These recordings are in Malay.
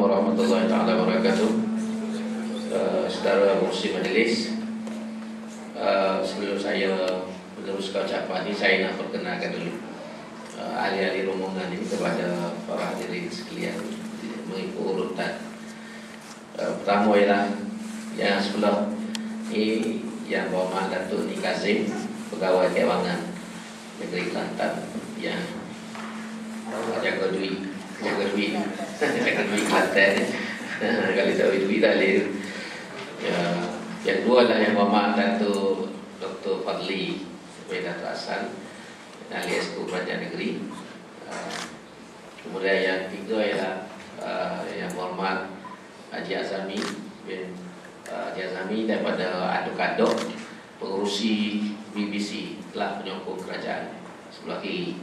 Assalamualaikum warahmatullahi wabarakatuh. Saudara pengurusi majlis, sebelum saya meneruskan ucapan ini, saya nak perkenalkan dulu ahli-ahli rombongan ini kepada para hadirin sekalian mengikut urutan. Pertama ialah yang sebelah ini, yang Muhammad Datuk Ni Kazim, Pegawai Kewangan Negeri Kelantan, yang jaga duit Kelantan. Kalau tak duit tak boleh. Yang dua adalah yang Muhammad Datuk Dr. Fadli bin Datuk Hasan, ahli Esko Kerajaan Negeri. Kemudian yang tiga ialah yang Muhammad Haji Azami bin Haji Azami daripada Aduk-Aduk, pengurusi BBC telah penyokong kerajaan sebelah kiri.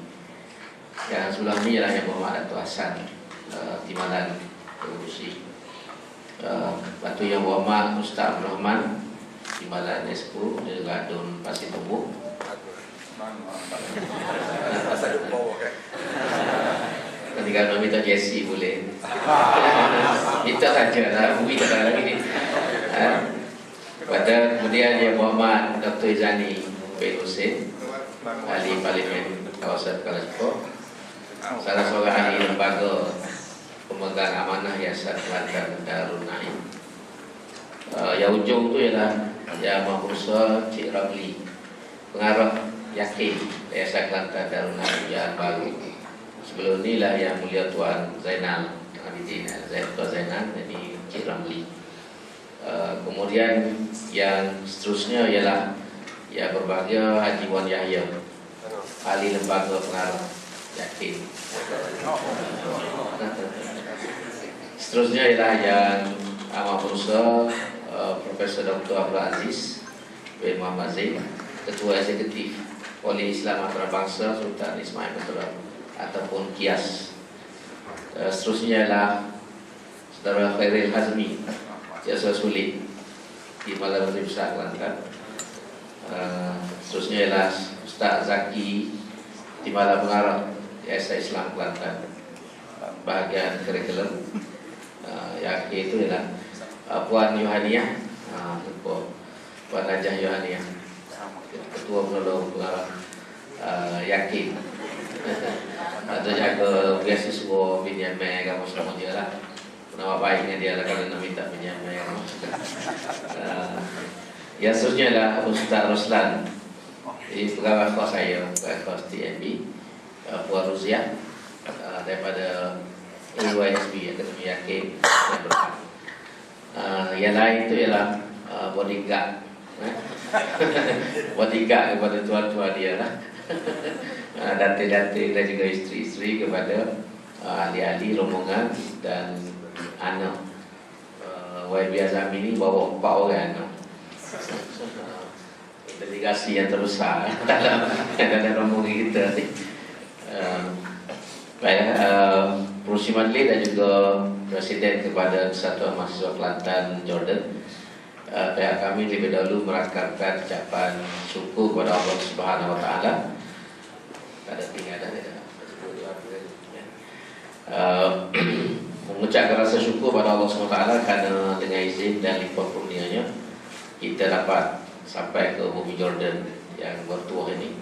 Yang sebelah ni ialah yang Muhammad Datuk Hasan Timbalan, pengurusi. Lepas tu yang Muhammad Ustaz Abdul Rahman Timbalan Esko, dia juga adun Pasir Tubuh. Ketika nak minta Jesse boleh. Minta saja lah, bumi tak ada lagi ni. Pada kemudian yang Muhammad Dr. Izani bin Hussein, ahli Parlimen kawasan Kuala Lumpur, salah seorang ahli lembaga pemegang amanah Yayasan Kelantan Darul Naim. Yang ujung tu ialah Yang Mahfuzah Cik Ramli, pengarah yakin Yayasan Kelantan Darul Naim yang baru. Sebelum ni lah Yang Mulia Tuan Zainal Abidin, Tuan Zainal, jadi Cik Ramli. Kemudian yang seterusnya ialah Yang Berbahagia Haji Wan Yahya, ahli lembaga pengarah yakin. Seterusnya ialah yang Amat Berusaha Profesor Dr. Abdul Aziz bin Muhammad Zain, Ketua Eksekutif Polis Islam Antarabangsa Sultan Ismail Petra ataupun KIAS. Seterusnya ialah Saudara Khairil Hazmi, Jasa Sulit di Malam Menteri Besar Kelantan. Seterusnya ialah Ustaz Zaki Timbalan, pengarah Yayasan Islam Kelantan, bahagian kurikulum. Yang akhir itu ialah Puan Yohaniah, Puan Najah Yohaniah, Ketua Penolong Pengarah yakin. Atau jaga beasiswa pinjaman kamu selama dia lah. Nama baiknya dia lah kalau nak minta pinjaman. Yang seterusnya adalah Ustaz Roslan, ini pegawai khas saya, pegawai khas TNB, Puan Ruziah daripada AYSB, Akademi Yakin yang Berhak. Yang lain itu ialah bodyguard, bodyguard kepada tuan-tuan dia lah. Datin-datin dan juga isteri-isteri kepada ahli-ahli rombongan dan anak. YB Azami ni bawa 4 orang anak. Delegasi yang terbesar dalam rombongan kita ni. Pengurusi majlis dan juga Presiden kepada Kesatuan Mahasiswa Kelantan Jordan, pihak kami lebih dahulu merakamkan ucapan syukur kepada Allah Subhanahu Wa Taala. Ada tinggal mengucapkan rasa syukur pada Allah Subhanahu Wa Taala kerana dengan izin dan limpah kurnianya kita dapat sampai ke bumi Jordan yang bertuah ini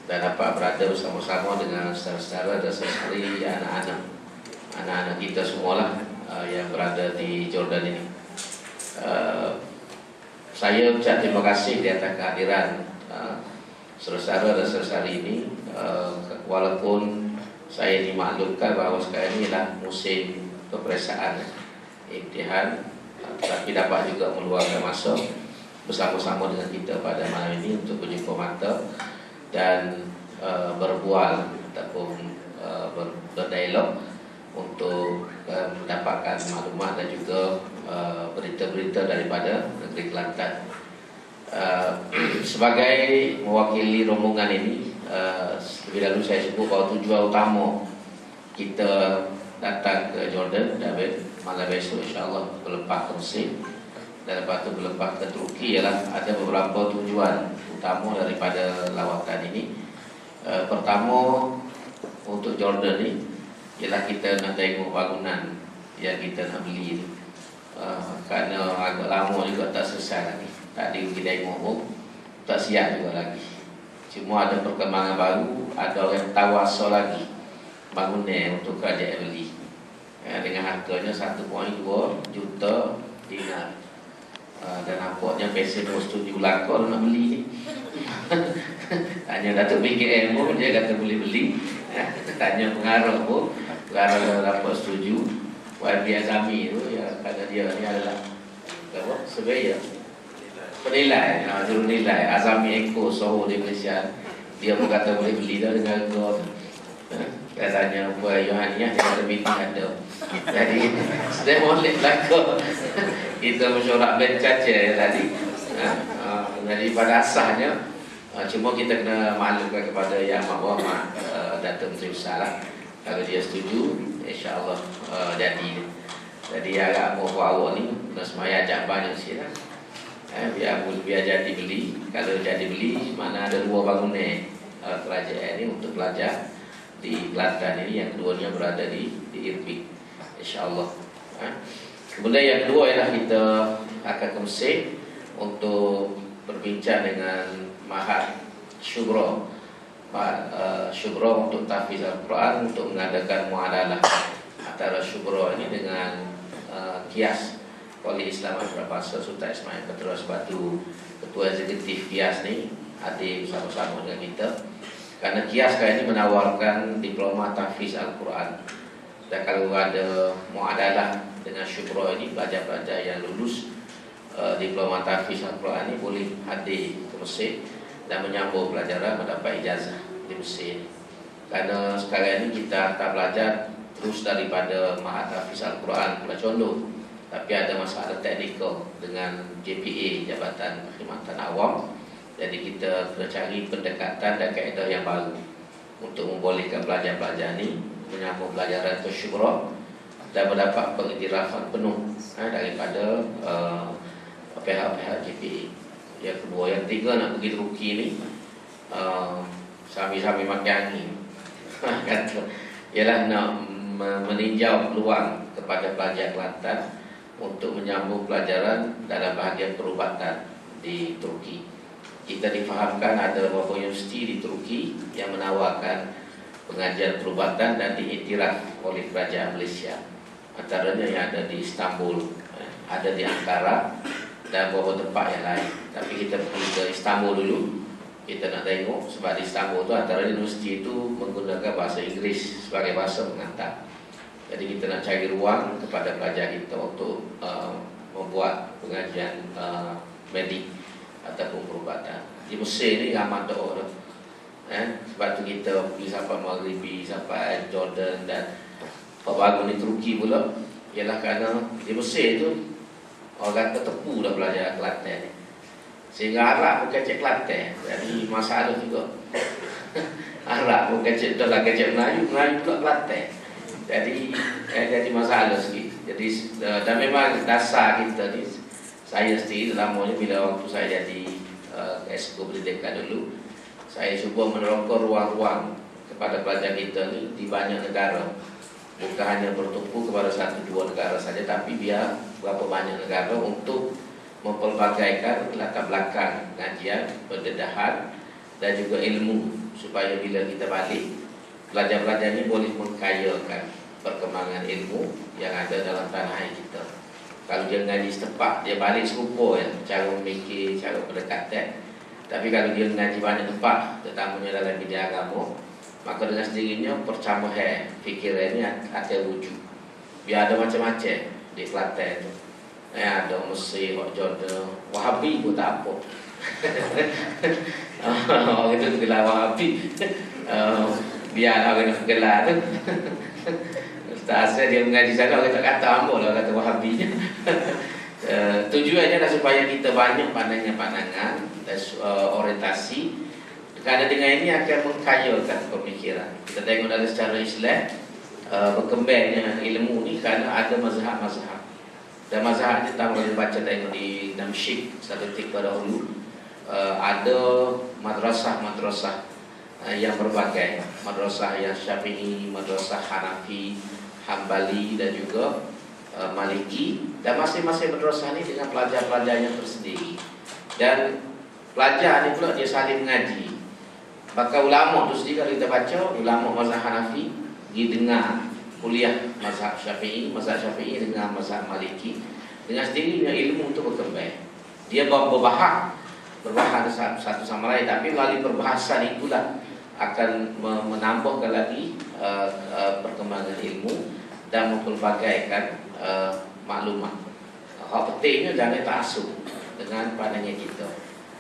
dan dapat berada bersama-sama dengan saudara-saudara dan saudari, anak-anak kita semualah yang berada di Jordan ini. Saya ucap terima kasih di atas kehadiran saudara-saudara dan saudari ini, walaupun saya dimaklumkan bahawa sekarang ini adalah musim peperiksaan imtihan, tetapi dapat juga meluangkan masa bersama-sama dengan kita pada malam ini untuk berjumpa mata dan berbual ataupun berdialog untuk mendapatkan maklumat dan juga berita-berita daripada negeri Kelantan. Sebagai mewakili rombongan ini, lebih dahulu saya sebut bahawa tujuan utama kita datang ke Jordan dan malam besok insyaAllah berlepas ke Mesir dan lepas itu berlepas ke Turki ialah ada beberapa tujuan utama daripada lawatan ini. Pertama, untuk Jordan ni ialah kita nak tengok bangunan yang kita nak beli ni. Kerana agak lama juga tak selesai lagi. Tak diuji tengok pun tak siap juga lagi. Cuma ada perkembangan baru, ada orang tawassul lagi bangunan untuk kerajaan beli, dengan harganya 1.2 juta dinar. Dan nampaknya pesen setuju lakor nak beli ni. Tanya Datuk BKM pun dia kata boleh beli. Tanya pengarah pun, pengarah dapat setuju. YB Azami tu ya, kata dia ni adalah apa? Surveyor, penilai, juru nilai. Azami Eko Soho di Malaysia. Dia pun kata boleh beli dah dengan harga tu. Katanya buat Yohaniah dia kata meeting ada. Jadi sedang molek belakang. Kita mesyuarat bercaca tadi. Jadi pada asasnya cuma kita kena maklumkan kepada Yang Amat Berhormat Datuk Menteri Besar lah. Kalau dia setuju, insya-Allah jadi. Jadi agak mau awak ni kena semaya ajak banyak sikit lah. Biar jadi beli. Kalau jadi beli, mana ada 2 bangunan kerajaan ni untuk pelajar di Kelantan ini, yang keduanya berada di Irping, insya-Allah. Kemudian yang kedua ialah kita akan ke Mesir untuk berbincang dengan Mahat Syubra. Syubra untuk tahfiz Al-Quran, untuk mengadakan muadalah antara Syubra ini dengan KIAS, Kuala Islam Antarabangsa Sultan Ismail Petrus Batu, Ketua Eksekutif KIAS ni hadir bersama-sama dengan kita. Karena KIAS kali ini menawarkan diploma tahfiz Al-Quran. Dan kalau ada muadalah dengan Syubra ini, pelajar-pelajar yang lulus diploma tahfiz Al-Quran ini boleh hadir ke Mesir dan menyambung pelajaran, mendapat ijazah di Mesir. Karena sekarang ini kita tak belajar terus daripada Mahat Tahfiz Al-Quran Pulau Condor, tapi ada masalah teknikal dengan JPA, Jabatan Perkhidmatan Awam. Jadi kita kena cari pendekatan dan kaedah yang baru untuk membolehkan pelajar-pelajar ini menyambung pelajaran ke Syubra dan mendapat pengiktirafan penuh daripada pihak-pihak JPA. Yang kedua, yang tiga, nak pergi Turki ni sambil-sambil makan angin kata ialah nak meninjau peluang kepada pelajar Kelantan untuk menyambung pelajaran dalam bahagian perubatan di Turki. Kita difahamkan ada beberapa universiti di Turki yang menawarkan pengajian perubatan dan diiktiraf oleh kerajaan Malaysia. Antaranya yang ada di Istanbul, ada di Ankara dan beberapa tempat yang lain. Tapi kita pergi ke Istanbul dulu. Kita nak tengok sebab di Istanbul tu antara universiti itu menggunakan bahasa Inggeris sebagai bahasa pengantar. Jadi kita nak cari ruang kepada pelajar kita untuk membuat pengajian medik ataupun perubatan. Di Mesir ni amat doa dah. Sebab tu kita pergi sampai Maghribi, sampai Jordan dan baru ni Turki pula. Ialah kerana di Mesir tu orang kata tepu dah belajar Kelantan ni. Sehingga Arab pun kecek Kelantan. Jadi masalah juga. Arab pun kecek dah lah kecek Melayu, Melayu pula Kelantan. Jadi masalah sikit. Jadi dan memang dasar kita ni, saya sendiri lamanya bila waktu saya jadi Exco Pendidikan dulu, saya cuba menerokor ruang-ruang kepada pelajar kita ni di banyak negara. Bukan hanya bertumpu kepada 1-2 negara saja, tapi biar berapa banyak negara untuk mempelbagaikan latar belakang pengajian, pendedahan dan juga ilmu, supaya bila kita balik, pelajar-pelajar ini boleh mengkayakan perkembangan ilmu yang ada dalam tanah air kita. Kalau dia mengaji setempat, dia balik serupa ya, cara memikir, cara pendekatan. Tapi kalau dia mengaji banyak tempat, terutamanya dalam bidang agama, maka dengan sendirinya percamahan fikiran ini akan wujud. Biar ada macam-macam di Kelantan tu. Ada Mesir, Jordan, Wahabi pun tak apa. Orang itu gelar Wahabi. Biarlah orang itu gelar tu. Ustaz asal dia mengaji sana, orang tak kata apa lah, kata Wahabinya. Tujuannya adalah supaya kita banyak pandangan dan orientasi. Kerana dengan ini akan mengkayakan pemikiran. Kita tengok dari secara Islam, berkembangnya ilmu ni kerana ada mazhab-mazhab. Dan mazhab ni tak boleh baca tengok di Damsyik satu ketika dahulu, ada madrasah-madrasah yang berbagai. Madrasah yang Syafi'i, madrasah Hanafi, Hambali dan juga Maliki, dan masing-masing madrasah ni dengan pelajar-pelajarnya tersendiri. Dan pelajar ni pula dia saling mengaji. Maka ulama tu sendiri kalau kita baca, ulama mazhab Hanafi pergi dengar kuliah mazhab Syafi'i dengan mazhab Maliki, dengan sendirinya ilmu itu berkembang. Dia berbahas satu sama lain, tapi melalui perbahasan itulah akan menambahkan lagi perkembangan ilmu dan mempelbagaikan maklumat. Hal pentingnya jangan ta'assub dengan pandangan kita,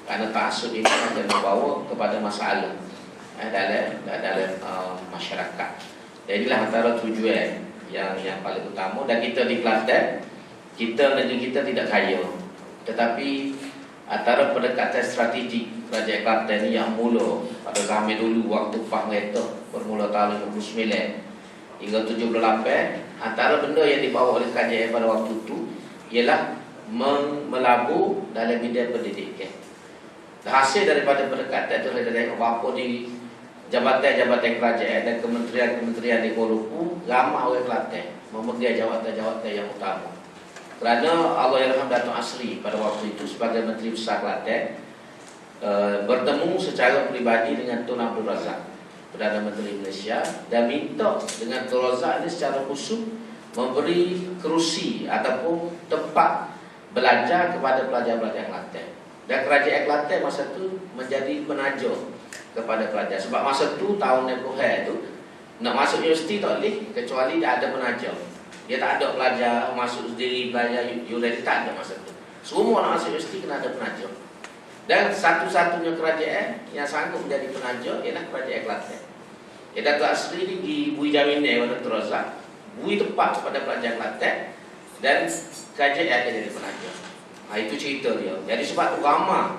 karena ta'assub ini akan membawa kepada masalah dalam masyarakat. Jadilah antara tujuan yang paling utama. Dan kita di Kelantan, negeri kita tidak kaya, tetapi antara pendekatan strategik Kerajaan Kelantan ini yang mula pada zaman dulu, waktu Pak Merta bermula tahun 59 hingga 78, antara benda yang dibawa oleh kerajaan pada waktu itu ialah melabur dalam bidang pendidikan. Hasil daripada pendekatan itu kita tengok berapa di jabatan-jabatan kerajaan dan kementerian-kementerian di Kuala Lumpur, ramai orang Kelantan memegang jawatan-jawatan yang utama. Kerana Allahyarham Datuk Asri pada waktu itu sebagai Menteri Besar Kelantan bertemu secara peribadi dengan Tun Abdul Razak, Perdana Menteri Malaysia, dan minta dengan Tun Razak ini secara khusus memberi kerusi ataupun tempat belajar kepada pelajar-pelajar Kelantan. Dan kerajaan Kelantan masa itu menjadi penaja kepada pelajar. Sebab masa itu tahun 60 itu nak masuk universiti tak boleh kecuali dia ada penaja. Dia tak ada pelajar masuk sendiri, belajar universiti, tak ada masa itu. Semua nak masuk universiti kena ada penaja. Dan satu-satunya kerajaan yang sanggup menjadi penaja ialah kerajaan Kelantan. Datuk Asri ni dibui jaminan pada Tun Razak, bui tempat kepada pelajar Kelantan, dan kerajaan akan jadi penaja. Itu cerita dia. Jadi sebab tu ramai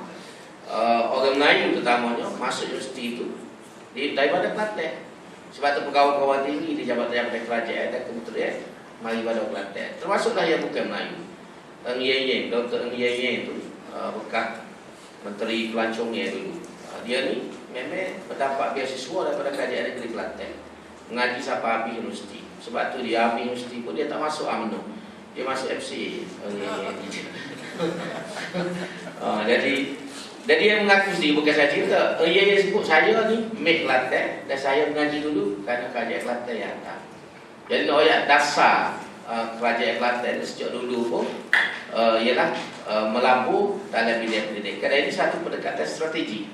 orang Melayu terutamanya masuk universiti itu daripada Kelantan. Sebab tu pegawai-pegawai tinggi di jabatan-jabatan kerajaan dan kementerian mari pada Kelantan. Termasuklah yang bukan Melayu. Eng Ye Dr. Eng Ye itu bekas Menteri Pelancongnya dulu. Dia ni memang mendapat beasiswa daripada kerajaan negeri Kelantan, mengaji sampai habis universiti. Sebab tu dia habis universiti pun dia tak masuk UMNO, dia masuk FCA. Jadi dia mengaku sendiri, bukan saya cerita. Ia sebut saya ni mek Kelantan dan saya mengaji dulu kerana kerajaan Kelantan yang hantar. Jadi ayat dasar kerajaan Kelantan sejak dulu pun ialah melabur dalam bidang pendidikan. Dan ini satu pendekatan strategi.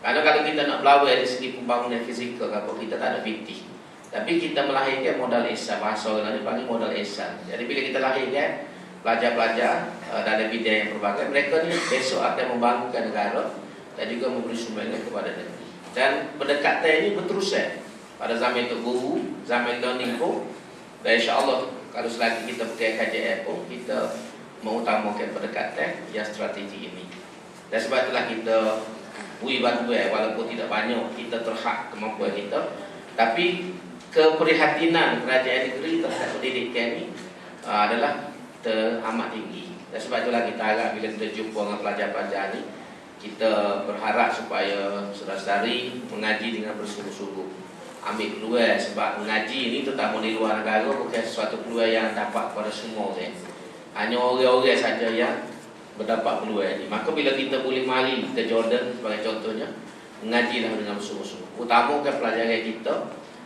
Kerana kalau kita nak berlawan dari segi pembangunan fizikal, kita tak ada PT. Tapi kita melahirkan modal ihsan. Bahasa orang ni panggil modal ihsan. Jadi bila kita lahirkan pelajar-pelajar dalam bidang yang berbagai, mereka ni besok akan membangunkan negara dan juga memberi sumbangan kepada negeri. Dan pendekatan ini berterusan pada zaman Tok Guru, zaman learning pun. Dan insya-Allah kalau selagi kita pakai KJN pun, kita mengutamakan pendekatan yang strategi ini. Dan sebab itulah kita beri bantuan walaupun tidak banyak, kita terhad kemampuan kita. Tapi keprihatinan kerajaan negeri terhadap pendidikan ini adalah teramat tinggi. Dan sebab itulah kita harap bila kita jumpa dengan pelajar-pelajar ni, kita berharap supaya saudara-saudari mengaji dengan bersungguh-sungguh, ambil peluang. Sebab mengaji ni terutama di luar negara bukan sesuatu peluang yang dapat pada semua orang. Hanya orang-orang saja yang mendapat peluang ni. Maka bila kita boleh mari ke Jordan sebagai contohnya, mengajilah dengan bersungguh-sungguh. Utamakan pelajaran kita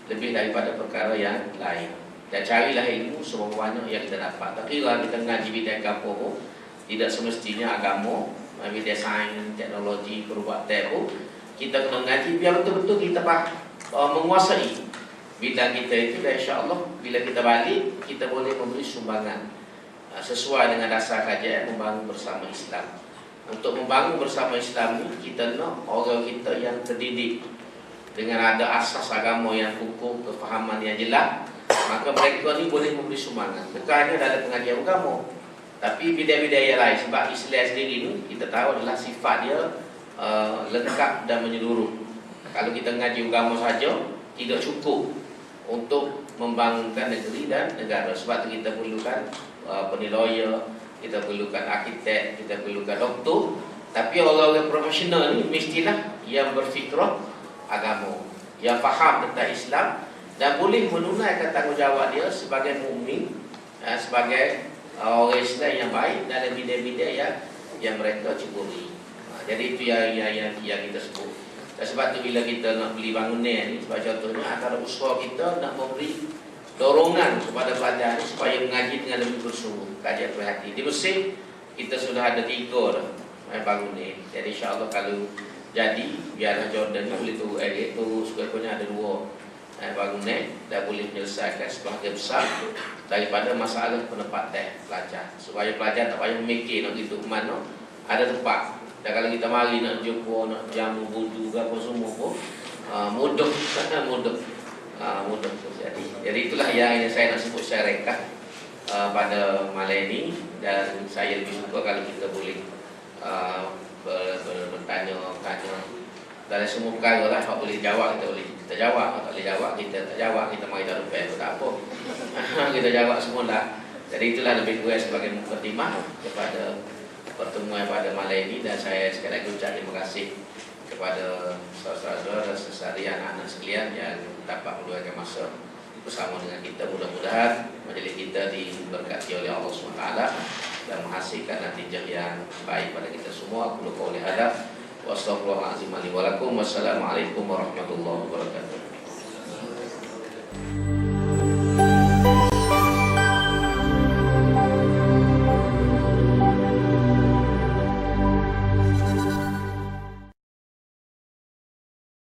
lebih daripada perkara yang lain. Dan carilah ilmu sebanyak yang kita dapat. Tapi kalau kita mengaji bidang apa pun, tidak semestinya agama, bidang sains, teknologi, perubatan pun, kita kena mengaji biar betul-betul kita menguasai bidang kita itu. Dan insya-Allah bila kita balik, kita boleh memberi sumbangan sesuai dengan dasar kajian membangun bersama Islam. Untuk membangun bersama Islam ni, kita nak orang kita yang terdidik dengan ada asas agama yang kukuh, kefahaman yang jelas. Maka mereka ni boleh memberi sumbangan, bukan hanya dalam pengajian agama, tapi bidang-bidang yang lain. Sebab Islam sendiri ni kita tahu adalah sifat dia lengkap dan menyeluruh. Kalau kita mengaji agama saja tidak cukup untuk membangunkan negeri dan negara. Sebab tu kita perlukan penilaian, kita perlukan arkitek, kita perlukan doktor. Tapi orang-orang profesional ni mestilah yang berfikrah agama, yang faham tentang Islam dan boleh menunaikan tanggungjawab dia sebagai mukmin sebagai orang Islam yang baik dalam bidang-bidang yang mereka ceburi. Jadi itu yang kita sebut. Dan sebab tu bila kita nak beli bangunan ni, sebab contohnya antara usaha kita nak memberi dorongan kepada pelajar supaya mengaji dengan lebih bersungguh, kajian berhati. Di Mesir kita sudah ada 3 dah bangunan. Jadi insya-Allah kalau jadi biarlah Jordan boleh tu tu sekurang-kurangnya ada 2 bangunan dan boleh menyelesaikan sebahagian besar daripada masalah penempatan pelajar, supaya pelajar tak payah memikir nak pergi ke mana, ada tempat. Dan kalau kita mari nak jumpa, nak jamu wudu ke apa semua pun mudah mudah terjadi. Jadi itulah yang saya nak sebut secara ringkas pada malam ini, dan saya lebih suka kalau kita boleh bertanya dari semua perkara lah. Kalau boleh jawab kita jawab, kalau boleh jawab kita tak jawab, kita mari tak lupa tak apa. Kita jawab semua lah. Jadi itulah lebih kurang sebagai mukadimah kepada pertemuan pada malam ini, dan saya sekali lagi ucap terima kasih kepada saudara-saudara dan sesari anak-anak sekalian yang dapat meluangkan masa bersama dengan kita. Mudah-mudahan majlis kita diberkati oleh Allah SWT dan menghasilkan natijah yang baik pada kita semua. Aku lupa oleh hadap. Wassalamualaikum warahmatullahi wabarakatuh.